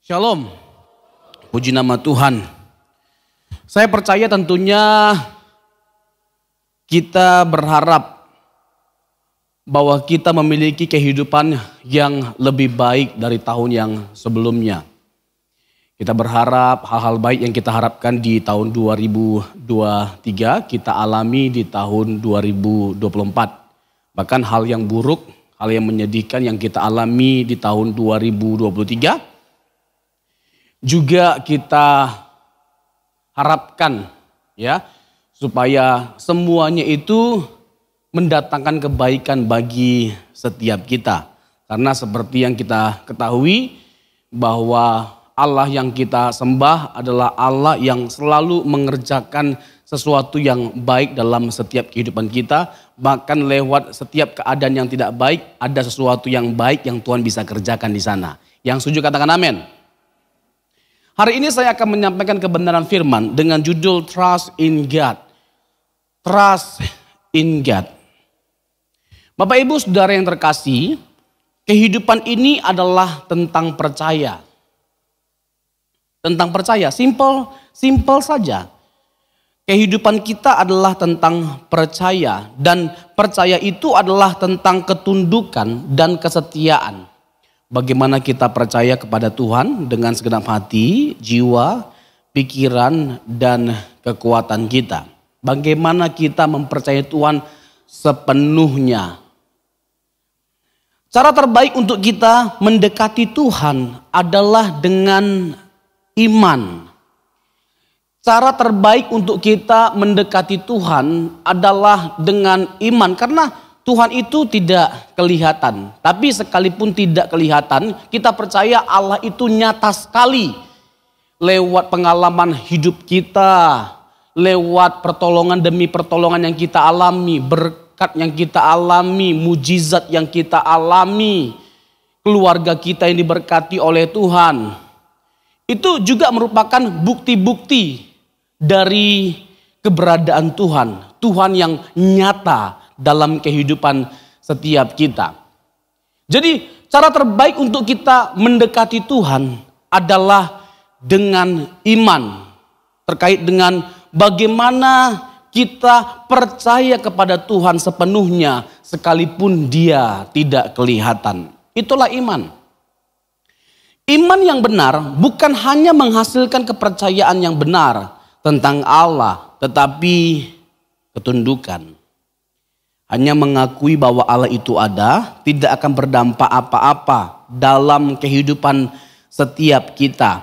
Shalom, puji nama Tuhan. Saya percaya tentunya kita berharap bahwa kita memiliki kehidupan yang lebih baik dari tahun yang sebelumnya. Kita berharap hal-hal baik yang kita harapkan di tahun 2023 kita alami di tahun 2024. Bahkan hal yang buruk, hal yang menyedihkan yang kita alami di tahun 2023 juga kita harapkan ya supaya semuanya itu mendatangkan kebaikan bagi setiap kita. Karena seperti yang kita ketahui bahwa Allah yang kita sembah adalah Allah yang selalu mengerjakan sesuatu yang baik dalam setiap kehidupan kita. Bahkan lewat setiap keadaan yang tidak baik ada sesuatu yang baik yang Tuhan bisa kerjakan di sana. Yang setuju katakan amin. Hari ini saya akan menyampaikan kebenaran firman dengan judul Trust in God. Trust in God. Bapak Ibu Saudara yang terkasih, kehidupan ini adalah tentang percaya. Tentang percaya, simple saja. Kehidupan kita adalah tentang percaya dan percaya itu adalah tentang ketundukan dan kesetiaan. Bagaimana kita percaya kepada Tuhan dengan segenap hati, jiwa, pikiran, dan kekuatan kita. Bagaimana kita mempercayai Tuhan sepenuhnya. Cara terbaik untuk kita mendekati Tuhan adalah dengan iman. Cara terbaik untuk kita mendekati Tuhan adalah dengan iman. Karena Tuhan itu tidak kelihatan, tapi sekalipun tidak kelihatan, kita percaya Allah itu nyata sekali. Lewat pengalaman hidup kita, lewat pertolongan demi pertolongan yang kita alami, berkat yang kita alami, mujizat yang kita alami, keluarga kita yang diberkati oleh Tuhan. Itu juga merupakan bukti-bukti dari keberadaan Tuhan. Tuhan yang nyata dalam kehidupan setiap kita. Jadi cara terbaik untuk kita mendekati Tuhan adalah dengan iman. Terkait dengan bagaimana kita percaya kepada Tuhan sepenuhnya sekalipun dia tidak kelihatan. Itulah iman. Iman yang benar bukan hanya menghasilkan kepercayaan yang benar tentang Allah, tetapi ketundukan. Hanya mengakui bahwa Allah itu ada, tidak akan berdampak apa-apa dalam kehidupan setiap kita.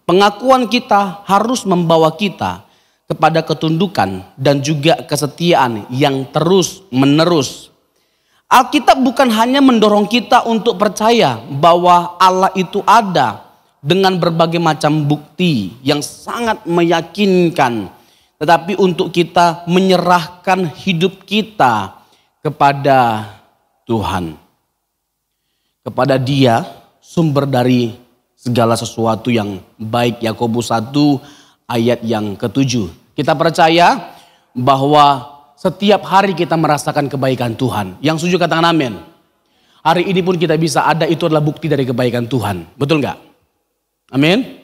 Pengakuan kita harus membawa kita kepada ketundukan dan juga kesetiaan yang terus menerus. Alkitab bukan hanya mendorong kita untuk percaya bahwa Allah itu ada dengan berbagai macam bukti yang sangat meyakinkan. Tetapi untuk kita menyerahkan hidup kita kepada Tuhan. Kepada Dia sumber dari segala sesuatu yang baik. Yakobus 1 ayat yang ke-7. Kita percaya bahwa setiap hari kita merasakan kebaikan Tuhan. Yang setuju katakan amin. Hari ini pun kita bisa ada, itu adalah bukti dari kebaikan Tuhan. Betul nggak? Amin?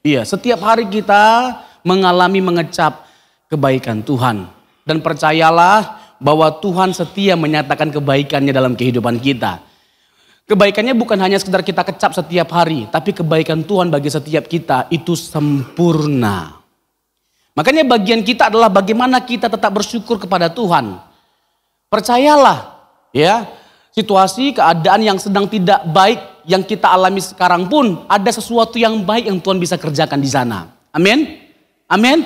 Iya, setiap hari kita mengalami mengecap kebaikan Tuhan. Dan percayalah bahwa Tuhan setia menyatakan kebaikannya dalam kehidupan kita. Kebaikannya bukan hanya sekedar kita kecap setiap hari. Tapi kebaikan Tuhan bagi setiap kita itu sempurna. Makanya bagian kita adalah bagaimana kita tetap bersyukur kepada Tuhan. Percayalah ya, situasi keadaan yang sedang tidak baik yang kita alami sekarang pun ada sesuatu yang baik yang Tuhan bisa kerjakan di sana. Amin? Amin?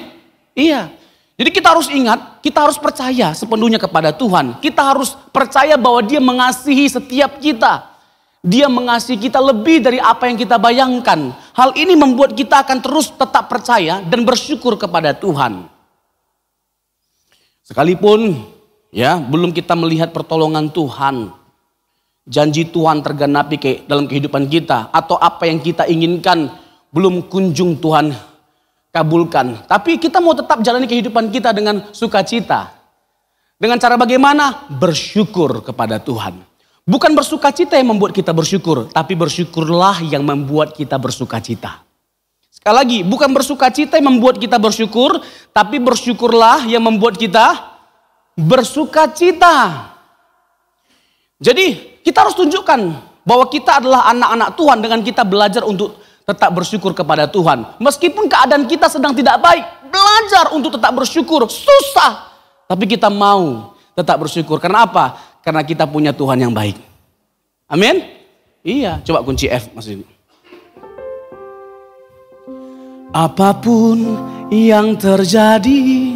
Iya. Jadi kita harus ingat, kita harus percaya sepenuhnya kepada Tuhan. Kita harus percaya bahwa Dia mengasihi setiap kita. Dia mengasihi kita lebih dari apa yang kita bayangkan. Hal ini membuat kita akan terus tetap percaya dan bersyukur kepada Tuhan. Sekalipun ya belum kita melihat pertolongan Tuhan, janji Tuhan tergenapi dalam kehidupan kita, atau apa yang kita inginkan belum kunjung Tuhan kabulkan. Tapi kita mau tetap jalani kehidupan kita dengan sukacita. Dengan cara bagaimana? Bersyukur kepada Tuhan. Bukan bersukacita yang membuat kita bersyukur, tapi bersyukurlah yang membuat kita bersukacita. Sekali lagi, bukan bersukacita yang membuat kita bersyukur, tapi bersyukurlah yang membuat kita bersukacita. Jadi kita harus tunjukkan bahwa kita adalah anak-anak Tuhan dengan kita belajar untuk tetap bersyukur kepada Tuhan. Meskipun keadaan kita sedang tidak baik, belajar untuk tetap bersyukur. Susah, tapi kita mau tetap bersyukur. Karena apa? Karena kita punya Tuhan yang baik. Amin? Iya, coba kunci F Mas Dini. Apapun yang terjadi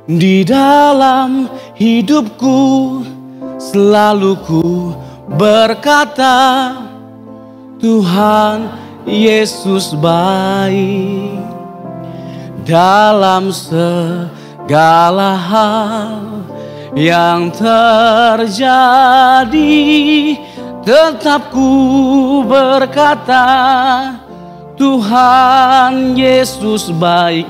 di dalam hidupku, selalu ku berkata, Tuhan Yesus baik. Dalam segala hal yang terjadi, tetap ku berkata, Tuhan Yesus baik.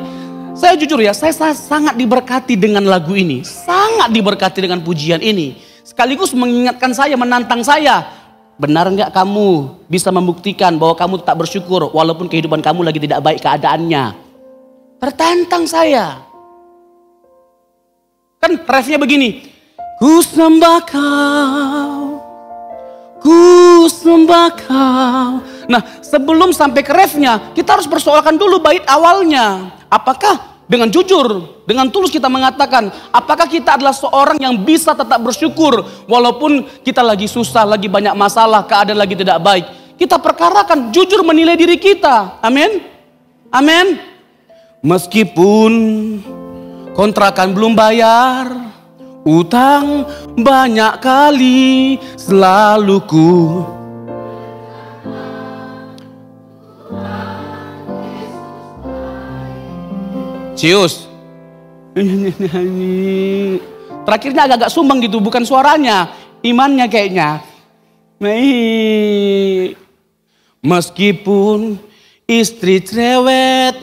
Saya jujur ya, saya sangat diberkati dengan lagu ini. Sangat diberkati dengan pujian ini. Sekaligus mengingatkan saya, menantang saya. Benar enggak kamu bisa membuktikan bahwa kamu tetap bersyukur walaupun kehidupan kamu lagi tidak baik keadaannya? Tertantang saya. Kan refnya begini. Ku sembah kau, ku sembah kau. Nah, sebelum sampai ke refnya, kita harus persoalkan dulu bait awalnya. Apakah dengan jujur, dengan tulus kita mengatakan, apakah kita adalah seorang yang bisa tetap bersyukur walaupun kita lagi susah, lagi banyak masalah, keadaan lagi tidak baik. Kita perkarakan, jujur menilai diri kita. Amin. Amin. Meskipun kontrakan belum bayar, utang banyak kali, selalu ku Cius. Terakhirnya agak-agak sumbang gitu, bukan suaranya, imannya kayaknya. Meskipun istri cerewet,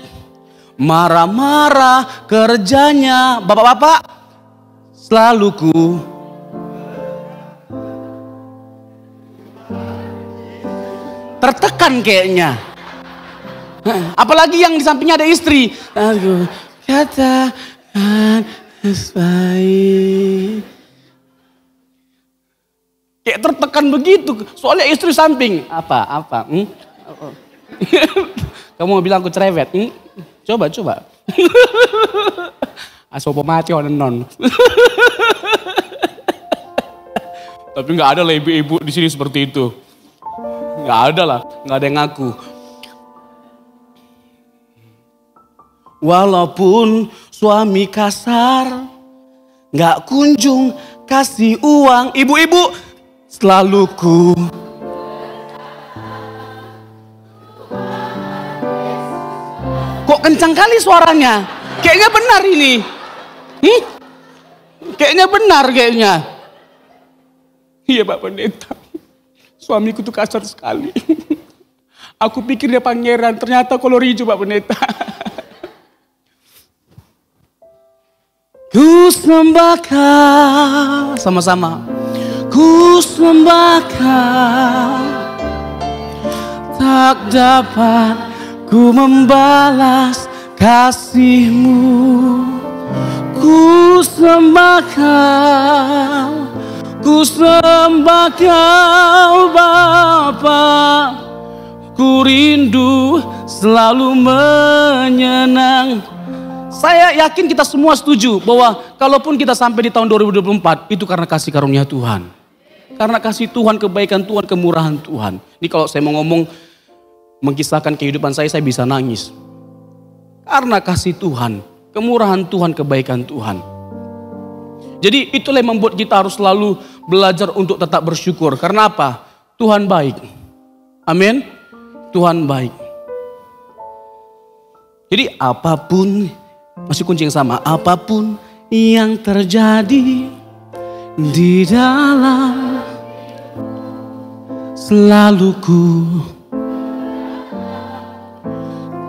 marah-marah kerjanya, bapak-bapak, selalu ku tertekan kayaknya. Apalagi yang di sampingnya ada istri. Aku katakan baik. Kayak tertekan begitu. Soalnya istri samping. Apa? Kamu mau bilang aku cerewet? Coba. Asopo mati non. Tapi nggak ada lah ibu-ibu di sini seperti itu. Nggak ada lah, nggak ada yang ngaku. Walaupun suami kasar, nggak kunjung kasih uang, ibu-ibu selalu ku. Kok kencang kali suaranya? Kayaknya benar ini. Kayaknya benar kayaknya. Iya Pak Pendeta, suamiku tuh kasar sekali. Aku pikir dia pangeran, ternyata kolor hijau Pak Pendeta. Ku sembah kau, sama-sama. Ku sembah kau, tak dapat ku membalas kasih-Mu. Ku sembah kau, ku sembah kau Bapa. Ku rindu selalu menyenang. Saya yakin kita semua setuju bahwa kalaupun kita sampai di tahun 2024 itu karena kasih karunia Tuhan. Karena kasih Tuhan, kebaikan Tuhan, kemurahan Tuhan. Ini kalau saya mau ngomong, mengisahkan kehidupan saya bisa nangis. Karena kasih Tuhan, kemurahan Tuhan, kebaikan Tuhan. Jadi itulah yang membuat kita harus selalu belajar untuk tetap bersyukur. Karena apa? Tuhan baik. Amin. Tuhan baik. Jadi apapun, masih kunci yang sama, apapun yang terjadi di dalam, selalu ku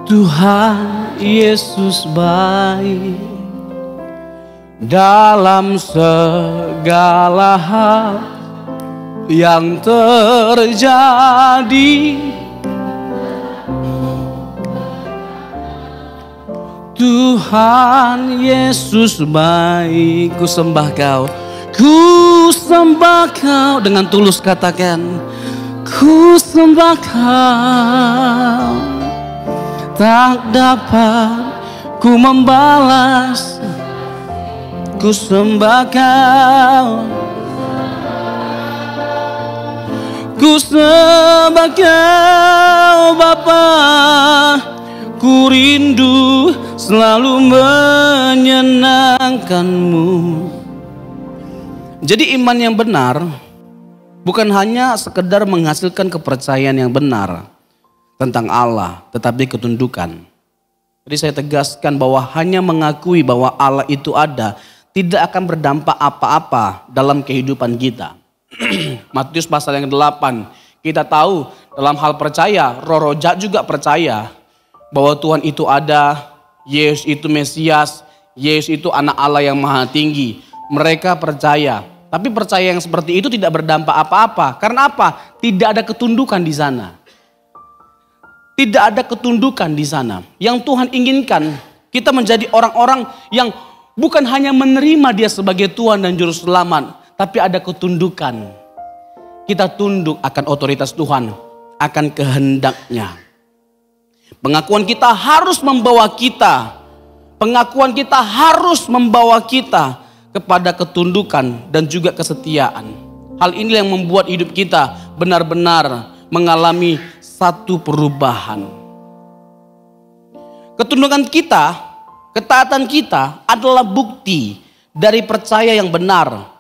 Tuhan Yesus baik. Dalam segala hal yang terjadi. Tuhan Yesus baik, ku sembah Kau, ku sembah Kau. Dengan tulus katakan, ku sembah Kau. Tak dapat ku membalas, ku sembah Kau. Ku sembah Kau Bapa, ku rindu selalu menyenangkan-Mu. Jadi iman yang benar bukan hanya sekedar menghasilkan kepercayaan yang benar tentang Allah, tetapi ketundukan. Jadi saya tegaskan bahwa hanya mengakui bahwa Allah itu ada tidak akan berdampak apa-apa dalam kehidupan kita. Matius pasal yang 8, kita tahu dalam hal percaya, Roh Roja juga percaya bahwa Tuhan itu ada, Yesus itu Mesias, Yesus itu anak Allah yang maha tinggi. Mereka percaya, tapi percaya yang seperti itu tidak berdampak apa-apa. Karena apa? Tidak ada ketundukan di sana. Tidak ada ketundukan di sana. Yang Tuhan inginkan kita menjadi orang-orang yang bukan hanya menerima Dia sebagai Tuhan dan Juru Selamat, tapi ada ketundukan. Kita tunduk akan otoritas Tuhan, akan kehendak-Nya. Pengakuan kita harus membawa kita. Pengakuan kita harus membawa kita kepada ketundukan dan juga kesetiaan. Hal ini yang membuat hidup kita benar-benar mengalami satu perubahan. Ketundukan kita, ketaatan kita adalah bukti dari percaya yang benar.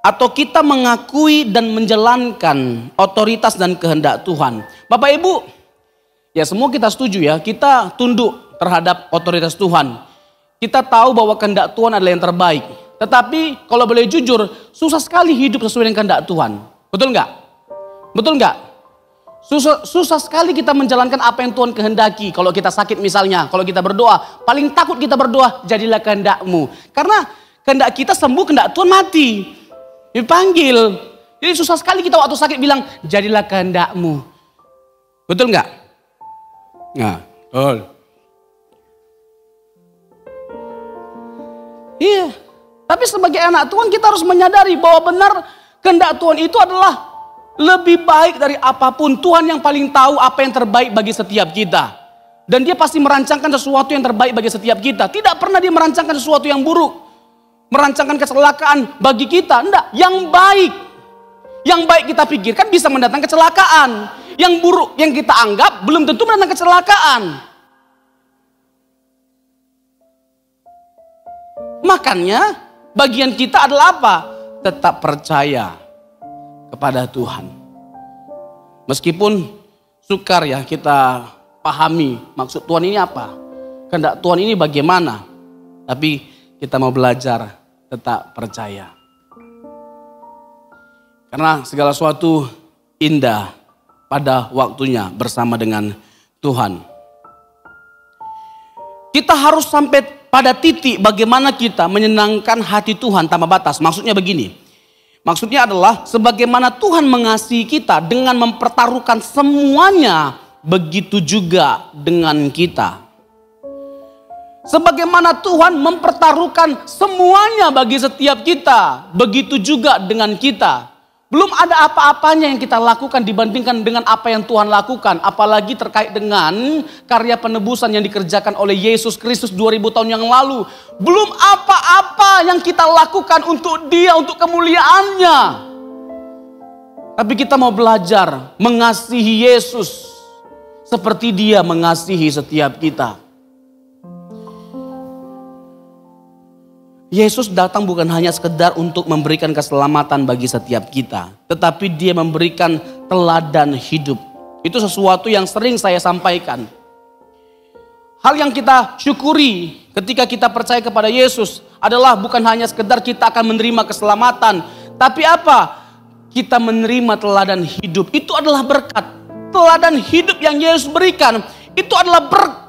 Atau kita mengakui dan menjalankan otoritas dan kehendak Tuhan. Bapak Ibu, ya semua kita setuju ya, kita tunduk terhadap otoritas Tuhan. Kita tahu bahwa kehendak Tuhan adalah yang terbaik. Tetapi kalau boleh jujur, susah sekali hidup sesuai dengan kehendak Tuhan. Betul nggak? Betul nggak? Susah sekali kita menjalankan apa yang Tuhan kehendaki. Kalau kita sakit misalnya, kalau kita berdoa, paling takut kita berdoa, jadilah kehendak-Mu. Karena kehendak kita sembuh, kehendak Tuhan mati. Dipanggil. Jadi susah sekali kita waktu sakit bilang, jadilah kehendak-Mu. Betul nggak? Nah, betul. Iya. Tapi sebagai anak Tuhan kita harus menyadari bahwa benar kehendak Tuhan itu adalah lebih baik dari apapun. Tuhan yang paling tahu apa yang terbaik bagi setiap kita. Dan Dia pasti merancangkan sesuatu yang terbaik bagi setiap kita. Tidak pernah Dia merancangkan sesuatu yang buruk. Merancangkan kecelakaan bagi kita. Enggak, yang baik. Yang baik kita pikirkan bisa mendatangkan kecelakaan. Yang buruk yang kita anggap belum tentu mendatangkan kecelakaan. Makanya bagian kita adalah apa? Tetap percaya kepada Tuhan. Meskipun sukar ya kita pahami maksud Tuhan ini apa. Kehendak Tuhan ini bagaimana. Tapi kita mau belajar tetap percaya. Karena segala sesuatu indah pada waktunya bersama dengan Tuhan. Kita harus sampai pada titik bagaimana kita menyenangkan hati Tuhan tanpa batas. Maksudnya begini. Maksudnya adalah sebagaimana Tuhan mengasihi kita dengan mempertaruhkan semuanya, begitu juga dengan kita. Sebagaimana Tuhan mempertaruhkan semuanya bagi setiap kita, begitu juga dengan kita. Belum ada apa-apanya yang kita lakukan dibandingkan dengan apa yang Tuhan lakukan. Apalagi terkait dengan karya penebusan yang dikerjakan oleh Yesus Kristus 2000 tahun yang lalu. Belum apa-apa yang kita lakukan untuk Dia, untuk kemuliaannya. Tapi kita mau belajar mengasihi Yesus seperti Dia mengasihi setiap kita. Yesus datang bukan hanya sekedar untuk memberikan keselamatan bagi setiap kita. Tetapi Dia memberikan teladan hidup. Itu sesuatu yang sering saya sampaikan. Hal yang kita syukuri ketika kita percaya kepada Yesus adalah bukan hanya sekedar kita akan menerima keselamatan. Tapi apa? Kita menerima teladan hidup. Itu adalah berkat. Teladan hidup yang Yesus berikan. Itu adalah berkat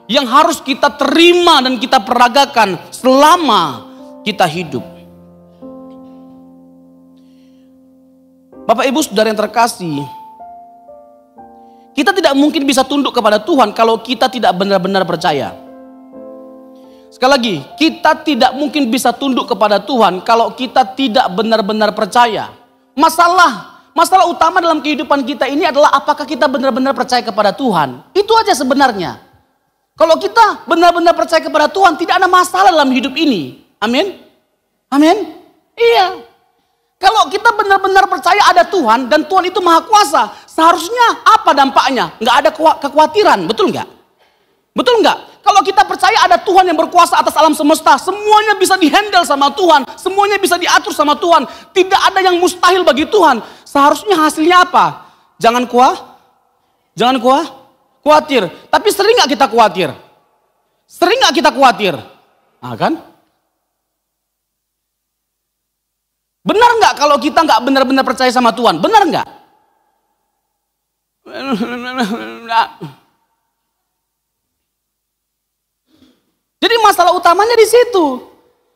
yang harus kita terima dan kita peragakan selama kita hidup. Bapak Ibu Saudara yang terkasih, kita tidak mungkin bisa tunduk kepada Tuhan kalau kita tidak benar-benar percaya. Sekali lagi, kita tidak mungkin bisa tunduk kepada Tuhan kalau kita tidak benar-benar percaya. Masalah utama dalam kehidupan kita ini adalah apakah kita benar-benar percaya kepada Tuhan. Itu aja sebenarnya. Kalau kita benar-benar percaya kepada Tuhan, tidak ada masalah dalam hidup ini. Amin? Amin? Iya. Kalau kita benar-benar percaya ada Tuhan dan Tuhan itu maha kuasa, seharusnya apa dampaknya? Nggak ada kekhawatiran, betul nggak? Betul nggak? Kalau kita percaya ada Tuhan yang berkuasa atas alam semesta, semuanya bisa dihandle sama Tuhan, semuanya bisa diatur sama Tuhan, tidak ada yang mustahil bagi Tuhan. Seharusnya hasilnya apa? Jangan khawatir. Tapi sering nggak kita khawatir? Sering nggak kita khawatir? Nah, kan? Benar nggak kalau kita nggak benar-benar percaya sama Tuhan? Benar nggak? Jadi masalah utamanya di situ.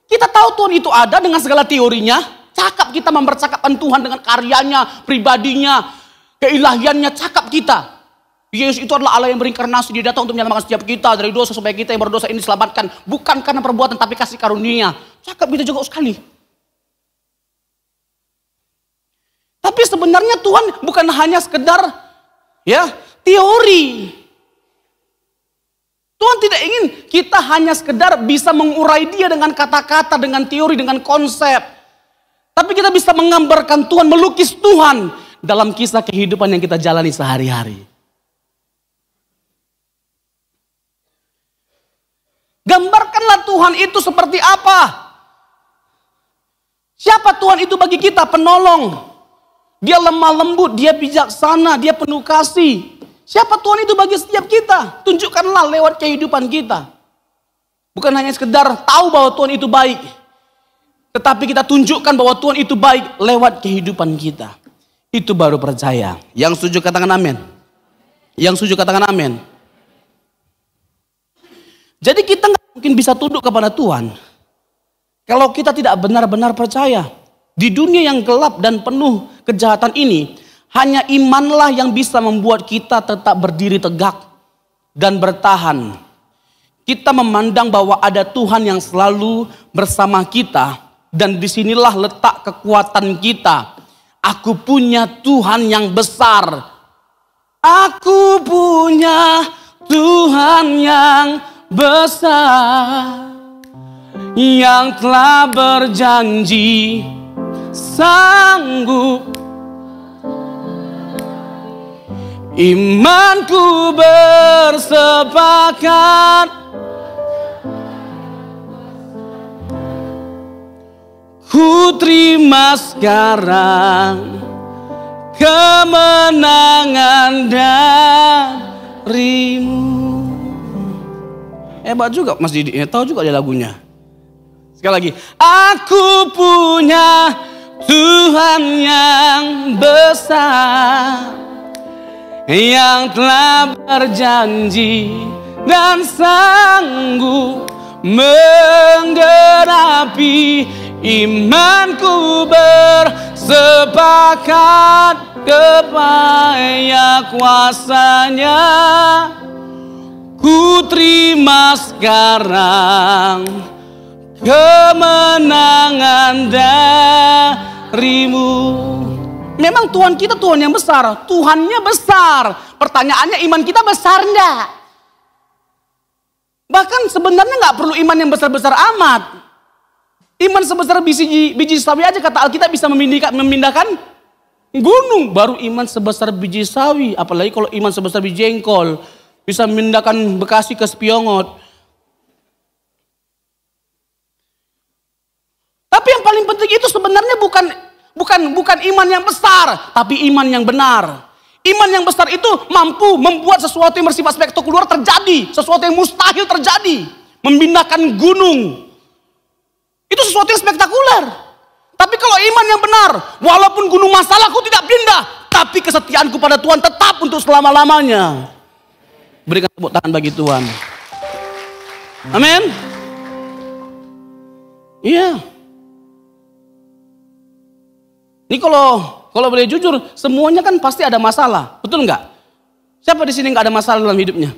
Kita tahu Tuhan itu ada dengan segala teorinya. Cakap kita mempercakapkan Tuhan dengan karyanya, pribadinya, keilahiannya, cakap kita. Yesus itu adalah Allah yang berinkarnasi, dia datang untuk menyelamatkan setiap kita dari dosa supaya kita yang berdosa ini diselamatkan. Bukan karena perbuatan tapi kasih karunia. Cakap kita juga sekali. Tapi sebenarnya Tuhan bukan hanya sekedar teori. Tuhan tidak ingin kita hanya sekedar bisa mengurai dia dengan kata-kata, dengan teori, dengan konsep. Tapi kita bisa menggambarkan Tuhan, melukis Tuhan dalam kisah kehidupan yang kita jalani sehari-hari. Gambarkanlah Tuhan itu seperti apa. Siapa Tuhan itu bagi kita? Penolong. Dia lemah lembut, dia bijaksana, dia penuh kasih. Siapa Tuhan itu bagi setiap kita? Tunjukkanlah lewat kehidupan kita. Bukan hanya sekedar tahu bahwa Tuhan itu baik. Tetapi kita tunjukkan bahwa Tuhan itu baik lewat kehidupan kita. Itu baru percaya. Yang setuju katakan amin. Yang setuju katakan amin. Jadi kita nggak mungkin bisa tunduk kepada Tuhan kalau kita tidak benar-benar percaya. Di dunia yang gelap dan penuh kejahatan ini, hanya imanlah yang bisa membuat kita tetap berdiri tegak dan bertahan. Kita memandang bahwa ada Tuhan yang selalu bersama kita dan disinilah letak kekuatan kita. Aku punya Tuhan yang besar. Aku punya Tuhan yang besar yang telah berjanji sanggup. Imanku bersepakat, ku terima sekarang kemenangan darimu. Hebat juga Mas Didi, tahu juga dia lagunya. Sekali lagi, aku punya Tuhan yang besar, yang telah berjanji dan sanggup menggenapi. Imanku bersepakat kepada kuasanya, ku terima sekarang kemenangan darimu. Memang Tuhan kita Tuhan yang besar, Tuhannya besar. Pertanyaannya iman kita besar enggak? Bahkan sebenarnya nggak perlu iman yang besar-besar amat. Iman sebesar biji sawi aja kata Alkitab bisa memindahkan gunung. Baru iman sebesar biji sawi, apalagi kalau iman sebesar biji jengkol bisa memindahkan Bekasi ke Spiongot. Tapi yang paling penting itu sebenarnya bukan iman yang besar, tapi iman yang benar. Iman yang besar itu mampu membuat sesuatu yang bersifat spektakuler terjadi, sesuatu yang mustahil terjadi, memindahkan gunung. Itu sesuatu yang spektakuler. Tapi kalau iman yang benar, walaupun gunung masalahku tidak pindah, tapi kesetiaanku pada Tuhan tetap untuk selama-lamanya. Berikan tepuk tangan bagi Tuhan. Amin. Iya. Ini kalau Kalau boleh jujur, semuanya kan pasti ada masalah. Betul nggak? Siapa di sini nggak ada masalah dalam hidupnya?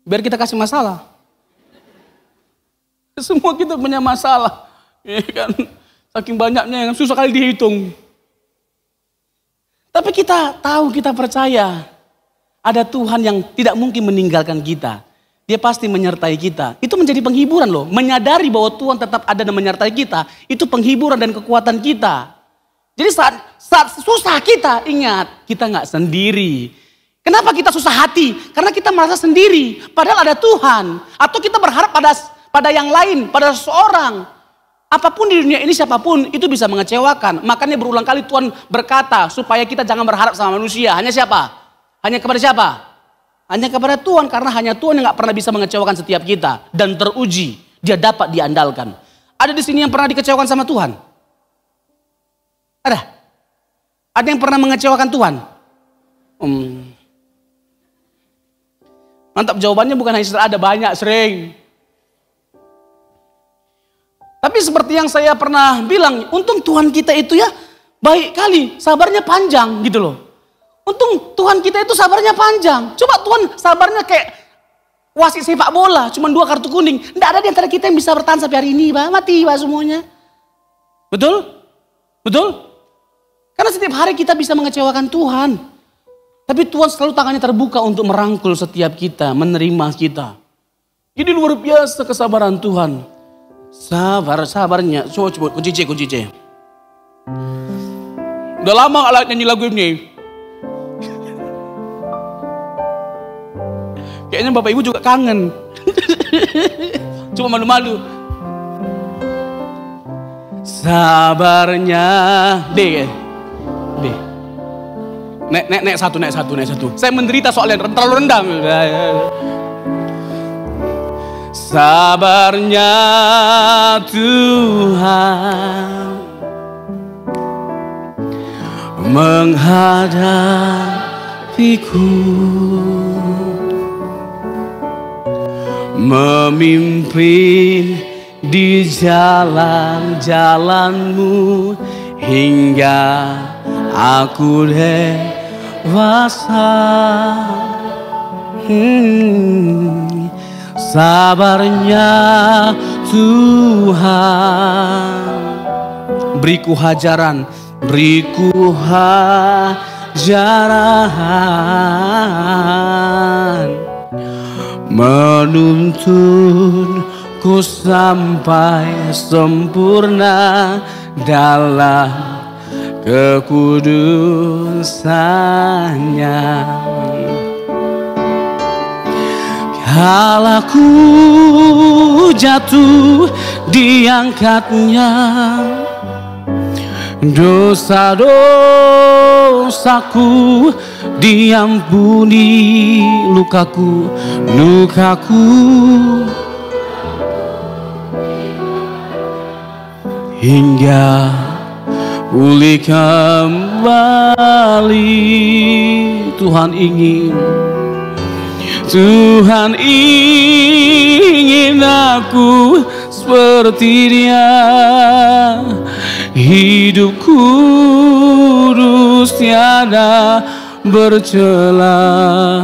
Biar kita kasih masalah. Semua kita punya masalah. Ya kan? Saking banyaknya yang susah kali dihitung. Tapi kita tahu, kita percaya. Ada Tuhan yang tidak mungkin meninggalkan kita. Dia pasti menyertai kita. Itu menjadi penghiburan loh. Menyadari bahwa Tuhan tetap ada dan menyertai kita. Itu penghiburan dan kekuatan kita. Jadi saat susah kita, ingat, kita nggak sendiri. Kenapa kita susah hati? Karena kita merasa sendiri. Padahal ada Tuhan. Atau kita berharap pada yang lain, pada seseorang. Apapun di dunia ini, siapapun, itu bisa mengecewakan. Makanya berulang kali Tuhan berkata, supaya kita jangan berharap sama manusia. Hanya siapa? Hanya kepada siapa? Hanya kepada Tuhan, karena hanya Tuhan yang gak pernah bisa mengecewakan setiap kita. Dan teruji, dia dapat diandalkan. Ada di sini yang pernah dikecewakan sama Tuhan? Ada? Ada yang pernah mengecewakan Tuhan? Mantap, jawabannya bukan hanya ada, banyak, sering. Tapi seperti yang saya pernah bilang, untung Tuhan kita itu ya baik kali, sabarnya panjang gitu loh. Untung Tuhan kita itu sabarnya panjang. Coba Tuhan sabarnya kayak wasit sepak bola, cuma 2 kartu kuning. Tidak ada di antara kita yang bisa bertahan sampai hari ini, Pak. Mati, Pak, semuanya. Betul? Betul? Karena setiap hari kita bisa mengecewakan Tuhan. Tapi Tuhan selalu tangannya terbuka untuk merangkul setiap kita, menerima kita. Ini luar biasa kesabaran Tuhan. Sabarnya. Coba kunci C. Udah lama gak nyanyi lagu ini. Kayaknya Bapak Ibu juga kangen. Cuma malu-malu. Sabarnya D. Naik satu. Saya menderita soalnya terlalu rendah. Sabarnya Tuhan menghadapiku, memimpin di jalan-jalanmu hingga aku dewasa. Sabarnya Tuhan, beriku hajaran, menuntunku sampai sempurna dalam kekudusannya. Kala ku jatuh, diangkatnya, dosa-dosaku diampuni, lukaku hingga pulih kembali. Tuhan ingin aku seperti Dia, hidup kudus tiada bercela,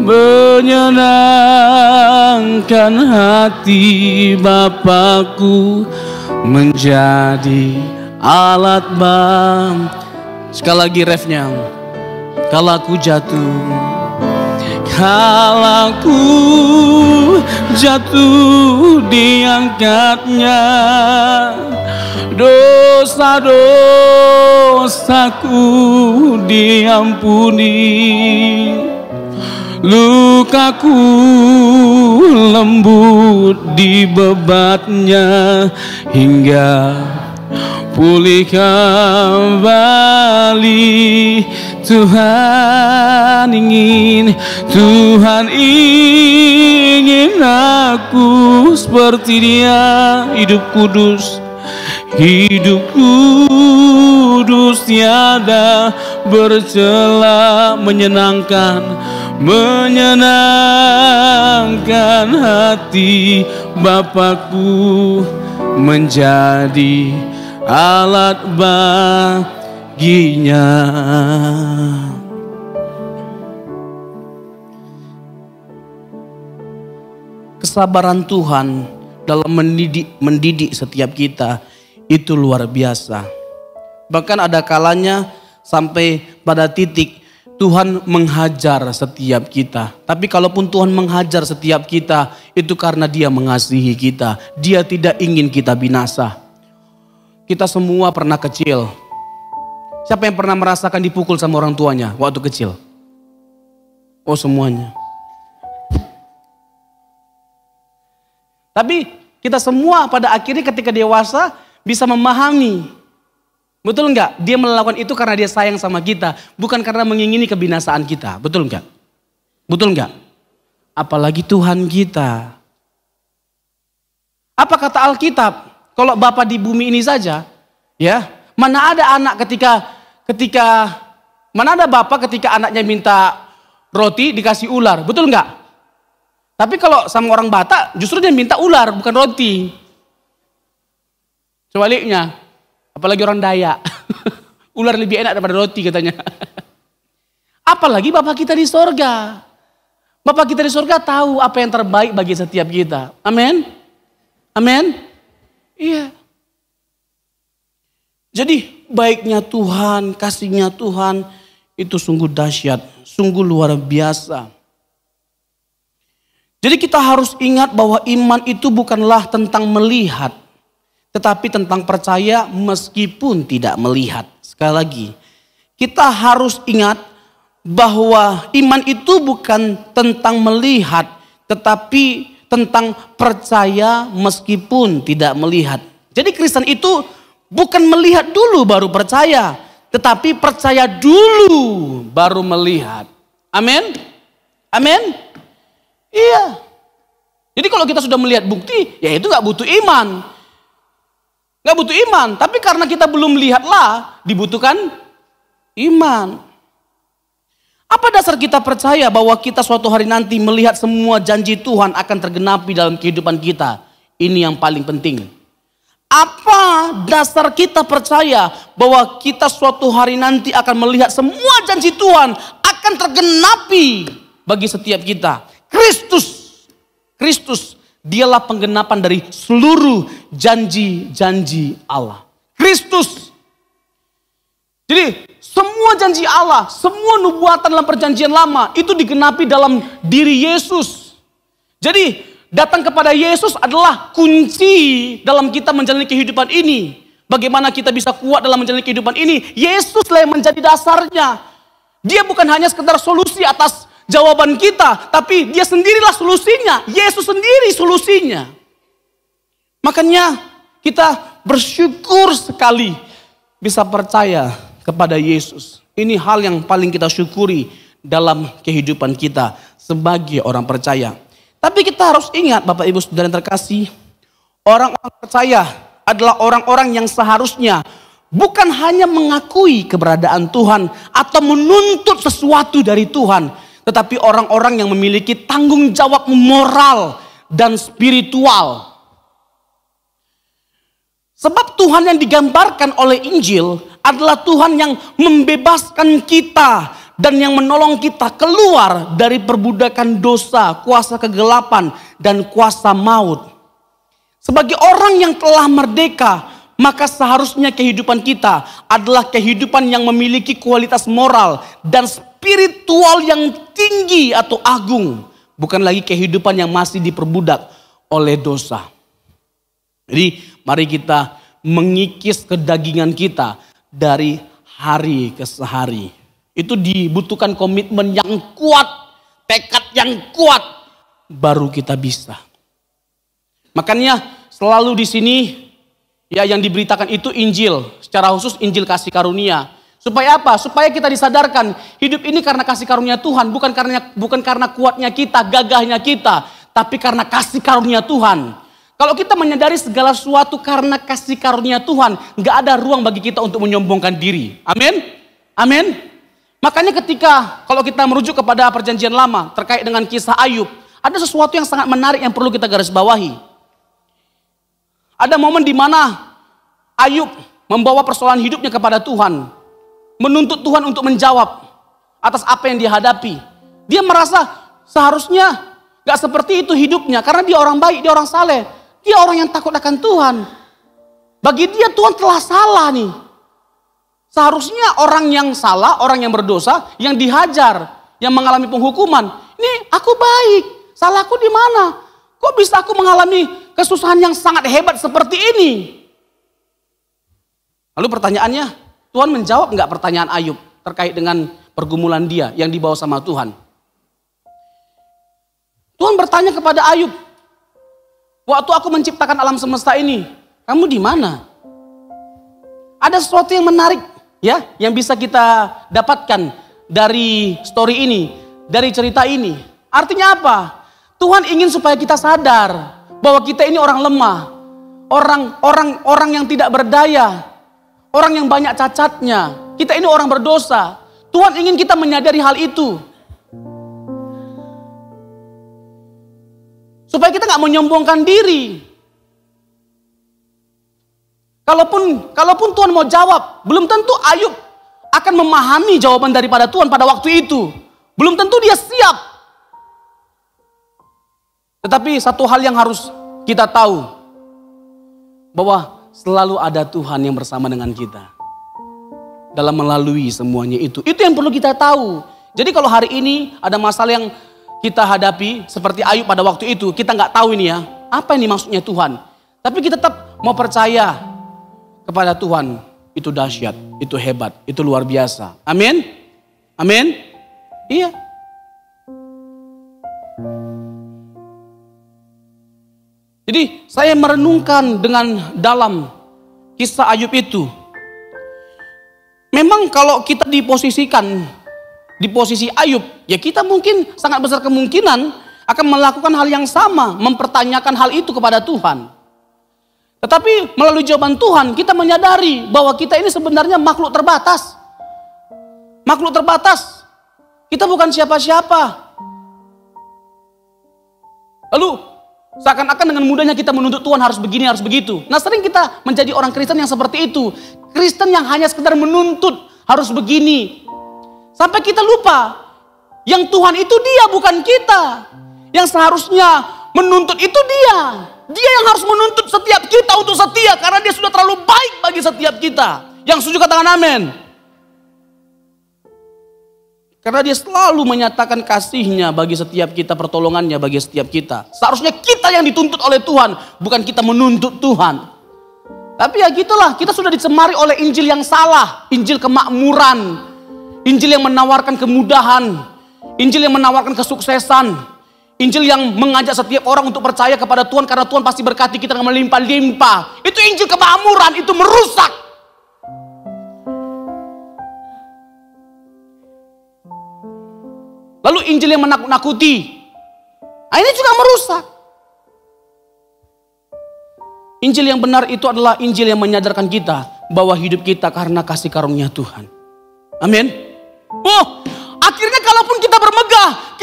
menyenangkan hati Bapakku, menjadi alat Sekali lagi refnya. Kalau aku jatuh diangkatnya, dosa-dosaku diampuni, lukaku lembut dibebatnya hingga pulih kembali. Tuhan ingin aku seperti Dia, hidup kudus tiada bercela, menyenangkan hati Bapakku, menjadi alat baginya. Kesabaran Tuhan dalam mendidik setiap kita itu luar biasa. Bahkan ada kalanya sampai pada titik Tuhan menghajar setiap kita. Tapi kalaupun Tuhan menghajar setiap kita, itu karena Dia mengasihi kita. Dia tidak ingin kita binasa. Kita semua pernah kecil. Siapa yang pernah merasakan dipukul sama orang tuanya waktu kecil? Oh, semuanya. Tapi kita semua pada akhirnya ketika dewasa bisa memahami. Betul enggak? Dia melakukan itu karena dia sayang sama kita. Bukan karena mengingini kebinasaan kita. Betul enggak? Betul enggak? Apalagi Tuhan kita. Apa kata Alkitab? Kalau Bapa di bumi ini saja, ya, mana ada anak mana ada bapak ketika anaknya minta roti dikasih ular. Betul enggak? Tapi kalau sama orang Batak justru dia minta ular bukan roti. Sebaliknya, apalagi orang Dayak. Ular lebih enak daripada roti katanya. Apalagi Bapak kita di sorga. Bapak kita di sorga tahu apa yang terbaik bagi setiap kita. Amin. Amin. Iya. Jadi baiknya Tuhan, kasihnya Tuhan itu sungguh dahsyat, sungguh luar biasa. Jadi kita harus ingat bahwa iman itu bukanlah tentang melihat, tetapi tentang percaya meskipun tidak melihat. Sekali lagi, kita harus ingat bahwa iman itu bukan tentang melihat, tetapi tentang percaya meskipun tidak melihat. Jadi Kristen itu bukan melihat dulu baru percaya, tetapi percaya dulu baru melihat. Amin? Amin? Iya. Jadi kalau kita sudah melihat bukti, ya itu gak butuh iman. Gak butuh iman. Tapi karena kita belum lihatlah, dibutuhkan iman. Apa dasar kita percaya bahwa kita suatu hari nanti melihat semua janji Tuhan akan tergenapi dalam kehidupan kita? Ini yang paling penting. Apa dasar kita percaya bahwa kita suatu hari nanti akan melihat semua janji Tuhan akan tergenapi bagi setiap kita? Kristus, dialah penggenapan dari seluruh janji-janji Allah. Kristus. Jadi semua janji Allah, semua nubuatan dalam perjanjian lama itu digenapi dalam diri Yesus. Jadi datang kepada Yesus adalah kunci dalam kita menjalani kehidupan ini. Bagaimana kita bisa kuat dalam menjalani kehidupan ini? Yesuslah yang menjadi dasarnya. Dia bukan hanya sekedar solusi atas jawaban kita, tapi dia sendirilah solusinya. Yesus sendiri solusinya. Makanya kita bersyukur sekali bisa percaya kepada Yesus. Ini hal yang paling kita syukuri dalam kehidupan kita sebagai orang percaya. Tapi kita harus ingat Bapak Ibu Saudara yang terkasih, orang-orang percaya adalah orang-orang yang seharusnya bukan hanya mengakui keberadaan Tuhan atau menuntut sesuatu dari Tuhan, tetapi orang-orang yang memiliki tanggung jawab moral dan spiritual. Sebab Tuhan yang digambarkan oleh Injil adalah Tuhan yang membebaskan kita dan yang menolong kita keluar dari perbudakan dosa, kuasa kegelapan, dan kuasa maut. Sebagai orang yang telah merdeka, maka seharusnya kehidupan kita adalah kehidupan yang memiliki kualitas moral dan spiritual yang tinggi atau agung. Bukan lagi kehidupan yang masih diperbudak oleh dosa. Jadi mari kita mengikis kedagingan kita dari hari ke hari. Itu dibutuhkan komitmen yang kuat, tekad yang kuat, baru kita bisa. Makanya selalu di sini ya yang diberitakan itu Injil, secara khusus Injil kasih karunia. Supaya apa? Supaya kita disadarkan hidup ini karena kasih karunia Tuhan, bukan karena kuatnya kita, gagahnya kita, tapi karena kasih karunia Tuhan. Kalau kita menyadari segala sesuatu karena kasih karunia Tuhan, nggak ada ruang bagi kita untuk menyombongkan diri. Amin? Amin? Makanya ketika kalau kita merujuk kepada perjanjian lama terkait dengan kisah Ayub, ada sesuatu yang sangat menarik yang perlu kita garis bawahi. Ada momen di mana Ayub membawa persoalan hidupnya kepada Tuhan, menuntut Tuhan untuk menjawab atas apa yang dia hadapi. Dia merasa seharusnya gak seperti itu hidupnya, karena dia orang baik, dia orang saleh, dia orang yang takut akan Tuhan. Bagi dia Tuhan telah salah nih. Seharusnya orang yang salah, orang yang berdosa, yang dihajar, yang mengalami penghukuman. Ini aku baik, salahku di mana? Kok bisa aku mengalami kesusahan yang sangat hebat seperti ini? Lalu pertanyaannya, Tuhan menjawab nggak pertanyaan Ayub terkait dengan pergumulan dia yang dibawa sama Tuhan? Tuhan bertanya kepada Ayub, waktu aku menciptakan alam semesta ini, kamu di mana? Ada sesuatu yang menarik ya, yang bisa kita dapatkan dari story ini, dari cerita ini. Artinya apa? Tuhan ingin supaya kita sadar bahwa kita ini orang lemah, orang yang tidak berdaya, orang yang banyak cacatnya. Kita ini orang berdosa. Tuhan ingin kita menyadari hal itu. Supaya kita nggak menyombongkan diri. Kalaupun Tuhan mau jawab, belum tentu Ayub akan memahami jawaban daripada Tuhan pada waktu itu. Belum tentu dia siap. Tetapi satu hal yang harus kita tahu, bahwa selalu ada Tuhan yang bersama dengan kita dalam melalui semuanya itu. Itu yang perlu kita tahu. Jadi kalau hari ini ada masalah yang kita hadapi seperti Ayub pada waktu itu, kita nggak tahu ini ya, apa ini maksudnya Tuhan. Tapi kita tetap mau percaya kepada Tuhan. Itu dahsyat, itu hebat, itu luar biasa. Amin? Amin? Iya. Jadi saya merenungkan dengan dalam kisah Ayub itu. Memang kalau kita diposisikan di posisi Ayub, ya kita mungkin sangat besar kemungkinan akan melakukan hal yang sama, mempertanyakan hal itu kepada Tuhan. Tetapi melalui jawaban Tuhan kita menyadari bahwa kita ini sebenarnya makhluk terbatas. Makhluk terbatas. Kita bukan siapa-siapa. Lalu seakan-akan dengan mudahnya kita menuntut Tuhan harus begini, harus begitu. Nah sering kita menjadi orang Kristen yang seperti itu. Kristen yang hanya sekedar menuntut harus begini. Sampai kita lupa yang Tuhan itu dia, bukan kita. Yang seharusnya menuntut itu dia. Dia yang harus menuntut setiap kita untuk setia. Karena dia sudah terlalu baik bagi setiap kita. Yang setuju katakan amin. Karena dia selalu menyatakan kasihnya bagi setiap kita. Pertolongannya bagi setiap kita. Seharusnya kita yang dituntut oleh Tuhan. Bukan kita menuntut Tuhan. Tapi ya gitulah. Kita sudah dicemari oleh Injil yang salah. Injil kemakmuran. Injil yang menawarkan kemudahan. Injil yang menawarkan kesuksesan. Injil yang mengajak setiap orang untuk percaya kepada Tuhan karena Tuhan pasti berkati kita dengan melimpah-limpah. Itu Injil kemakmuran, itu merusak. Lalu Injil yang menakut-nakuti. Nah, ini juga merusak. Injil yang benar itu adalah Injil yang menyadarkan kita bahwa hidup kita karena kasih karunia Tuhan. Amin. Oh, akhirnya kalaupun kita bermegah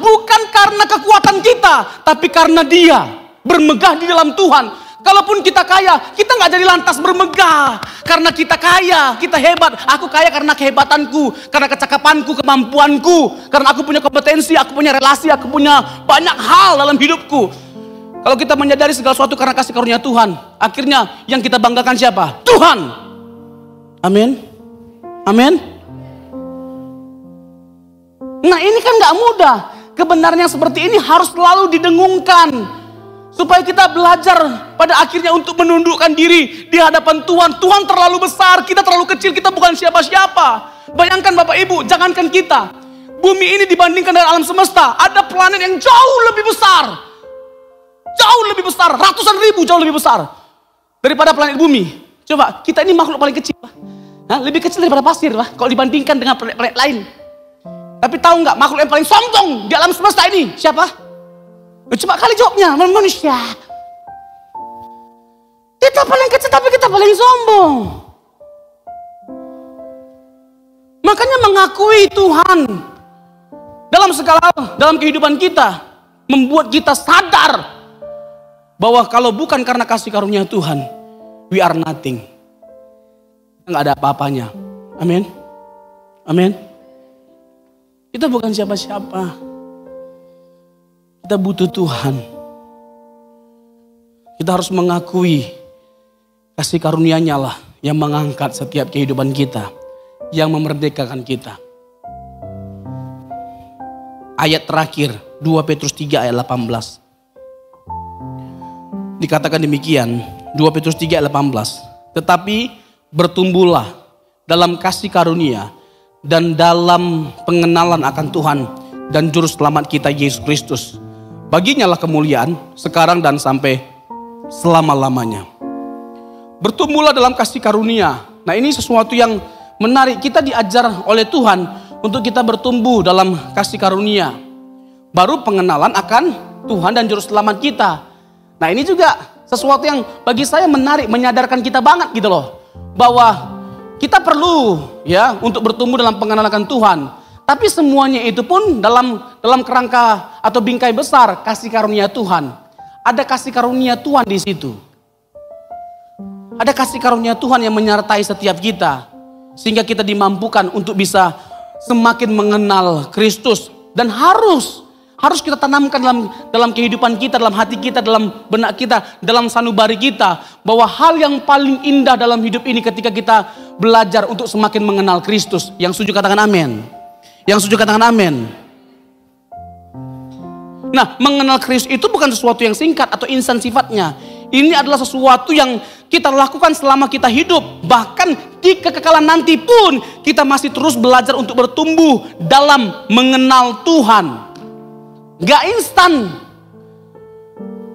bukan karena kekuatan kita, tapi karena Dia bermegah di dalam Tuhan. Kalaupun kita kaya, kita nggak jadi lantas bermegah karena kita kaya, kita hebat. Aku kaya karena kehebatanku, karena kecakapanku, kemampuanku, karena aku punya kompetensi, aku punya relasi, aku punya banyak hal dalam hidupku. Kalau kita menyadari segala sesuatu karena kasih karunia Tuhan, akhirnya yang kita banggakan siapa? Tuhan. Amin. Amin. Nah ini kan gak mudah. Kebenaran yang seperti ini harus selalu didengungkan. Supaya kita belajar pada akhirnya untuk menundukkan diri di hadapan Tuhan. Tuhan terlalu besar, kita terlalu kecil, kita bukan siapa-siapa. Bayangkan Bapak Ibu, jangankan kita. Bumi ini dibandingkan dengan alam semesta, ada planet yang jauh lebih besar. Jauh lebih besar, ratusan ribu jauh lebih besar daripada planet bumi. Coba, kita ini makhluk paling kecil. Lebih kecil daripada pasir kalau dibandingkan dengan planet-planet lain. Tapi tahu nggak makhluk yang paling sombong di alam semesta ini siapa? Coba kali jawabnya, manusia. Kita paling kecil tapi kita paling sombong. Makanya mengakui Tuhan dalam segala hal, dalam kehidupan kita, membuat kita sadar bahwa kalau bukan karena kasih karunia Tuhan, we are nothing. nggak ada apa-apanya. Amin. Amin. Kita bukan siapa-siapa. Kita butuh Tuhan. Kita harus mengakui kasih karunia-Nya lah yang mengangkat setiap kehidupan kita, yang memerdekakan kita. Ayat terakhir 2 Petrus 3 ayat 18. Dikatakan demikian, 2 Petrus 3 ayat 18. Tetapi bertumbuhlah dalam kasih karunia dan dalam pengenalan akan Tuhan dan juru selamat kita Yesus Kristus. Baginya lah kemuliaan sekarang dan sampai selama-lamanya. Bertumbuhlah dalam kasih karunia. Nah, ini sesuatu yang menarik. Kita diajar oleh Tuhan untuk kita bertumbuh dalam kasih karunia. Baru pengenalan akan Tuhan dan juru selamat kita. Nah, ini juga sesuatu yang bagi saya menarik, menyadarkan kita banget gitu loh. Bahwa kita perlu ya untuk bertumbuh dalam pengenalan akan Tuhan. Tapi semuanya itu pun dalam kerangka atau bingkai besar kasih karunia Tuhan. Ada kasih karunia Tuhan di situ. Ada kasih karunia Tuhan yang menyertai setiap kita. Sehingga kita dimampukan untuk bisa semakin mengenal Kristus. Dan harus kita tanamkan dalam kehidupan kita, dalam hati kita, dalam benak kita, dalam sanubari kita. Bahwa hal yang paling indah dalam hidup ini ketika kita belajar untuk semakin mengenal Kristus. Yang setuju katakan amin. Yang setuju katakan amin. Nah, mengenal Kristus itu bukan sesuatu yang singkat atau instan sifatnya. Ini adalah sesuatu yang kita lakukan selama kita hidup. Bahkan di kekekalan nanti pun kita masih terus belajar untuk bertumbuh dalam mengenal Tuhan. Gak instan.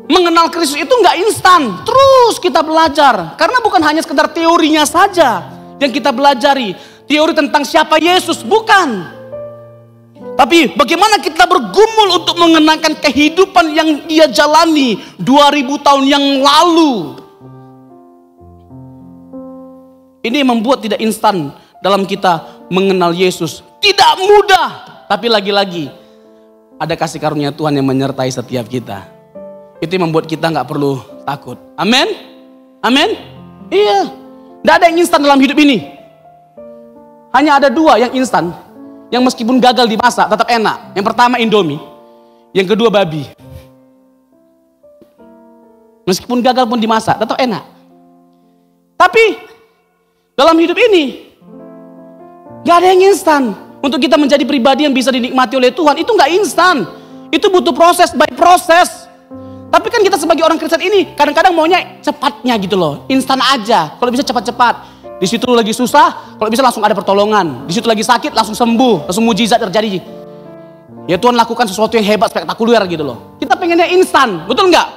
Mengenal Kristus itu gak instan. Terus kita belajar. Karena bukan hanya sekedar teorinya saja yang kita belajari. Teori tentang siapa Yesus, bukan. Tapi bagaimana kita bergumul untuk mengenangkan kehidupan yang Dia jalani 2000 tahun yang lalu. Ini membuat tidak instan dalam kita mengenal Yesus. Tidak mudah. Tapi lagi-lagi ada kasih karunia Tuhan yang menyertai setiap kita. Itu yang membuat kita gak perlu takut. Amin? Amin? Iya. Tidak ada yang instan dalam hidup ini. Hanya ada dua yang instan. Yang meskipun gagal dimasak tetap enak. Yang pertama Indomie. Yang kedua babi. Meskipun gagal pun dimasak tetap enak. Tapi dalam hidup ini gak ada yang instan. Untuk kita menjadi pribadi yang bisa dinikmati oleh Tuhan itu gak instan. Itu butuh proses by proses. Tapi kan kita sebagai orang Kristen ini kadang-kadang maunya cepatnya gitu loh. Instan aja. Kalau bisa cepat-cepat. Di situ lagi susah, kalau bisa langsung ada pertolongan. Di situ lagi sakit, langsung sembuh, langsung mujizat terjadi. Ya Tuhan lakukan sesuatu yang hebat, spektakuler gitu loh. Kita pengennya instan, betul nggak?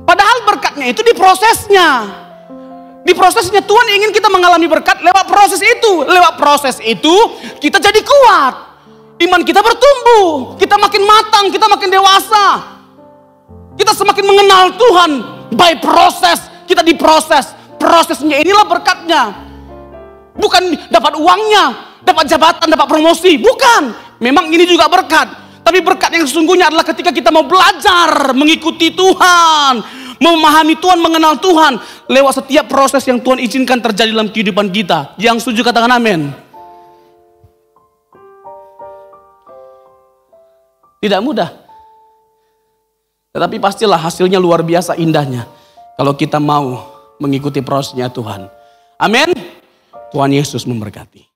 Padahal berkatnya itu di prosesnya. Di prosesnya Tuhan ingin kita mengalami berkat lewat proses itu. Lewat proses itu kita jadi kuat. Iman kita bertumbuh, kita makin matang, kita makin dewasa. Kita semakin mengenal Tuhan by proses, kita diproses. Prosesnya inilah berkatnya. Bukan dapat uangnya, dapat jabatan, dapat promosi. Bukan. Memang ini juga berkat. Tapi berkat yang sesungguhnya adalah ketika kita mau belajar mengikuti Tuhan. Memahami Tuhan, mengenal Tuhan. Lewat setiap proses yang Tuhan izinkan terjadi dalam kehidupan kita. Yang setuju katakan amin. Tidak mudah. Tetapi pastilah hasilnya luar biasa indahnya. Kalau kita mau mengikuti prosesnya Tuhan. Amin. Tuhan Yesus memberkati.